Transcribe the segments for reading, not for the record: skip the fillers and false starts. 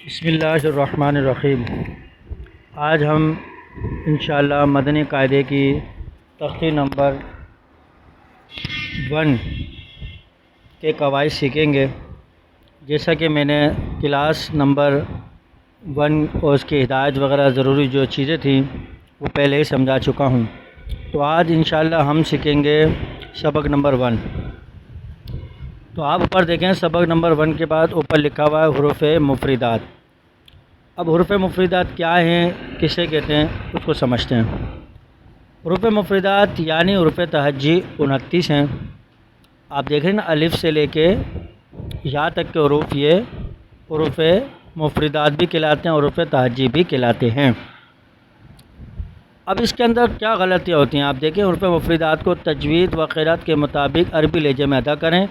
بسم اللہ الرحمن الرحیم۔ آج ہم انشاءاللہ مدنی قاعدے کی تختی نمبر 1 کے قواعد سیکھیں گے۔ جیسا کہ میں نے کلاس نمبر 1 اور اس کی ہدایت وغیرہ ضروری جو چیزیں تھیں وہ پہلے ہی سمجھا چکا ہوں، تو آج انشاءاللہ ہم سیکھیں گے سبق نمبر 1۔ تو آپ اوپر دیکھیں، سبق نمبر 1 کے بعد اوپر لکھا ہوا ہے حروف مفردات۔ اب حروف مفردات کیا ہیں، کسے کہتے ہیں، اس کو سمجھتے ہیں۔ حروف مفردات یعنی حروف تہجی 29 ہیں۔ آپ دیکھ رہے ہیں نا، الف سے لے کے یا تک کے حروف یہ حروف مفردات بھی کہلاتے ہیں، حروف تہجی بھی کہلاتے ہیں۔ اب اس کے اندر کیا غلطیاں ہوتی ہیں، آپ دیکھیں، حروف مفردات کو تجوید و قرات کے مطابق عربی لہجے میں ادا کریں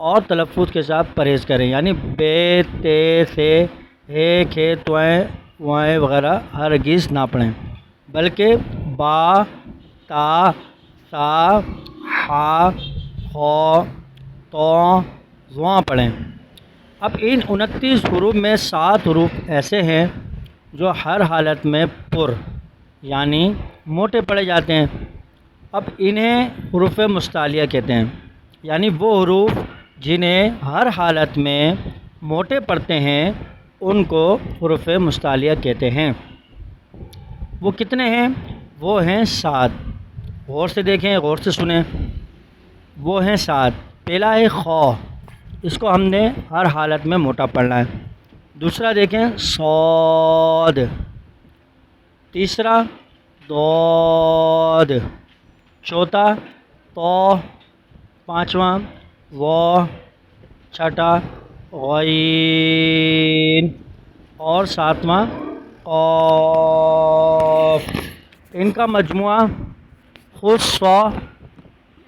اور تلفظ کے ساتھ پرہیز کریں، یعنی بے، تے، سے، ہے، کھے، توئیں، وائیں وغیرہ ہرگز نہ پڑھیں، بلکہ با، تا، سا، حا، خو، تو، ضواں پڑھیں۔ اب ان 29 حروف میں 7 حروف ایسے ہیں جو ہر حالت میں پر یعنی موٹے پڑھے جاتے ہیں۔ اب انہیں حروف مستعلیہ کہتے ہیں، یعنی وہ حروف جنہیں ہر حالت میں موٹے پڑھتے ہیں ان کو حروف مستعلیہ کہتے ہیں۔ وہ کتنے ہیں؟ وہ ہیں 7۔ غور سے دیکھیں، غور سے سنیں، وہ ہیں 7۔ پہلا ہے خو، اس کو ہم نے ہر حالت میں موٹا پڑھنا ہے۔ دوسرا دیکھیں صاد، تیسرا ضاد، چوتھا طا، پانچواں واو، چھٹا غین اور ساتواں قاف۔ ان کا مجموعہ خود صا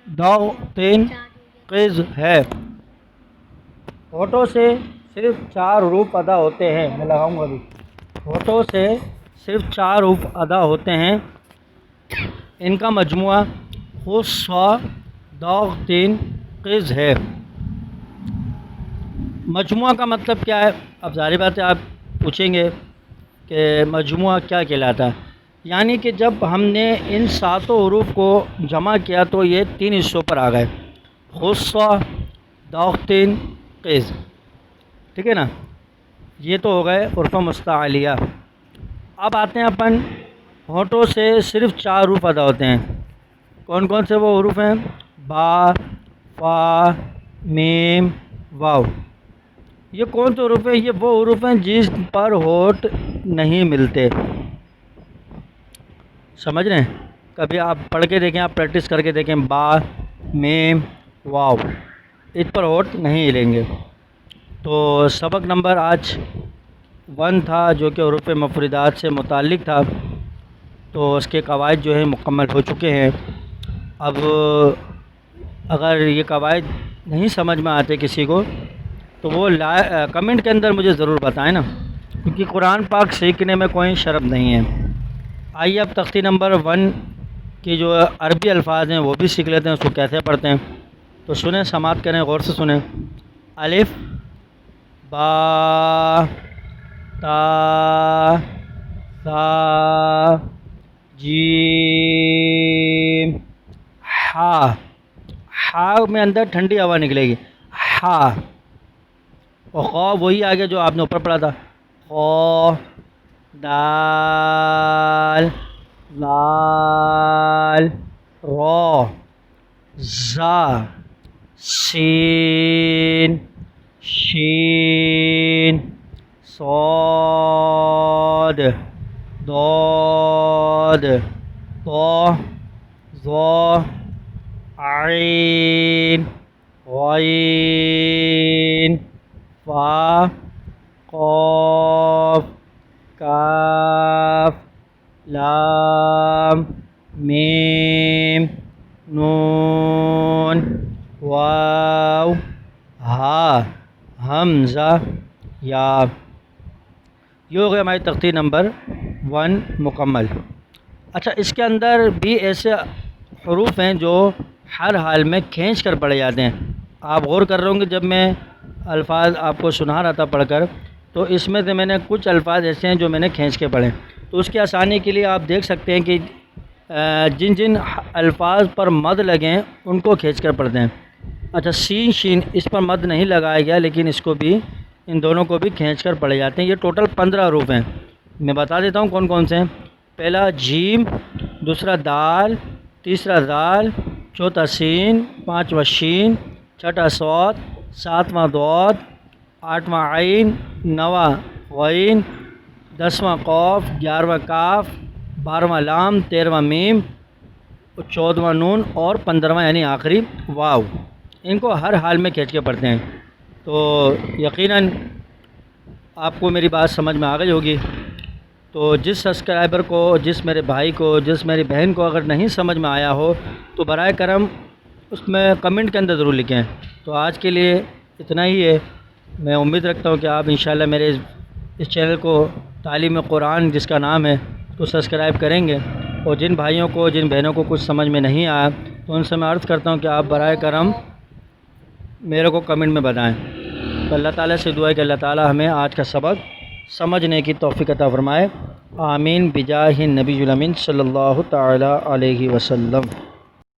ضاد تین قز ہے۔ ہونٹوں سے صرف 4 حروف ادا ہوتے ہیں، میں لگاؤں گا ابھی۔ ہونٹوں سے صرف 4 حروف ادا ہوتے ہیں، ان کا مجموعہ خود صا ضاد تین قز ہے۔ مجموعہ کا مطلب کیا ہے؟ اب ظاہر بات ہے آپ پوچھیں گے کہ مجموعہ کیا کہلاتا ہے، یعنی کہ جب ہم نے ان 7 حروف کو جمع کیا تو یہ 3 حصوں پر آ گئے، خود صا ضاد تین قز، ٹھیک ہے نا، یہ تو ہو گئے حروف مستعلیہ۔ اب آتے ہیں اپن ہونٹوں سے صرف 4 حروف ادا ہوتے ہیں۔ کون کون سے وہ حروف ہیں؟ با، فا، میم، واو۔ یہ کون سے حروف ہیں؟ یہ وہ حروف ہیں جس پر ہونٹ نہیں ملتے۔ سمجھ رہے ہیں؟ کبھی آپ پڑھ کے دیکھیں، آپ پریکٹس کر کے دیکھیں، با، میم، واو، اس پر ہونٹ نہیں ہلیں گے۔ تو سبق نمبر آج 1 تھا جو کہ حروف مفردات سے متعلق تھا، تو اس کے قواعد جو ہیں مکمل ہو چکے ہیں۔ اب اگر یہ قواعد نہیں سمجھ میں آتے کسی کو تو وہ کمنٹ کے اندر مجھے ضرور بتائیں نا، کیونکہ قرآن پاک سیکھنے میں کوئی شرم نہیں ہے۔ آئیے اب تختی نمبر 1 کی جو عربی الفاظ ہیں وہ بھی سیکھ لیتے ہیں، اس کو کیسے پڑھتے ہیں۔ تو سنیں، سماعت کریں، غور سے سنیں۔ الف، با، تا، ثا، جیم، ہا۔ ہا میں اندر ٹھنڈی ہوا نکلے گی، ہا۔ اور خو وہی آگے جو آپ نے اوپر پڑھا تھا، خو، دال، لال، را، زا، سین، شین، صاد، ضاد، طا، ظا، عین، غین، فا، قاف، کاف، لام، میم، نون، واو، ہا، حمزہ، یا۔ یہ ہو گیا ہماری تختی نمبر 1 مکمل۔ اچھا، اس کے اندر بھی ایسے حروف ہیں جو ہر حال میں کھینچ کر پڑھے جاتے ہیں۔ آپ غور کر رہے ہوں گے جب میں الفاظ آپ کو سنا رہا تھا پڑھ کر تو اس میں سے میں نے کچھ الفاظ ایسے ہیں جو میں نے کھینچ کے پڑھے، تو اس کی آسانی کے لیے آپ دیکھ سکتے ہیں کہ جن جن الفاظ پر مد لگیں ان کو کھینچ کر پڑھتے ہیں۔ اچھا سین شین اس پر مد نہیں لگایا گیا، لیکن اس کو بھی، ان دونوں کو بھی کھینچ کر پڑھے جاتے ہیں۔ یہ ٹوٹل 15 حروف ہیں، میں بتا دیتا ہوں کون کون سے ہیں۔ پہلا جیم، دوسرا دال، تیسرا دال، چوتھا سین، پانچواں شین، چھٹا صاد، ساتواں ضاد، آٹھواں عین، نواں غین، 10واں قاف، 11واں کاف، 12واں لام، 13واں میم، 14واں نون اور 15واں یعنی آخری واو۔ ان کو ہر حال میں کھینچ کے پڑھتے ہیں۔ تو یقیناً آپ کو میری بات سمجھ میں آ گئی ہوگی۔ تو جس سبسکرائبر کو، جس میرے بھائی کو، جس میری بہن کو اگر نہیں سمجھ میں آیا ہو تو برائے کرم اس میں کمنٹ کے اندر ضرور لکھیں۔ تو آج کے لیے اتنا ہی ہے۔ میں امید رکھتا ہوں کہ آپ انشاءاللہ میرے اس چینل کو تعلیم قرآن جس کا نام ہے تو سبسکرائب کریں گے، اور جن بھائیوں کو، جن بہنوں کو کچھ سمجھ میں نہیں آیا تو ان سے میں عرض کرتا ہوں کہ آپ برائے کرم میرے کو کمنٹ میں بتائیں۔ تو اللہ تعالیٰ سے دعا ہے کہ اللہ تعالیٰ ہمیں آج کا سبق سمجھنے کی توفیق عطا فرمائے۔ آمین بجاہ النبی الامین صلی اللہ تعالیٰ علیہ وسلم۔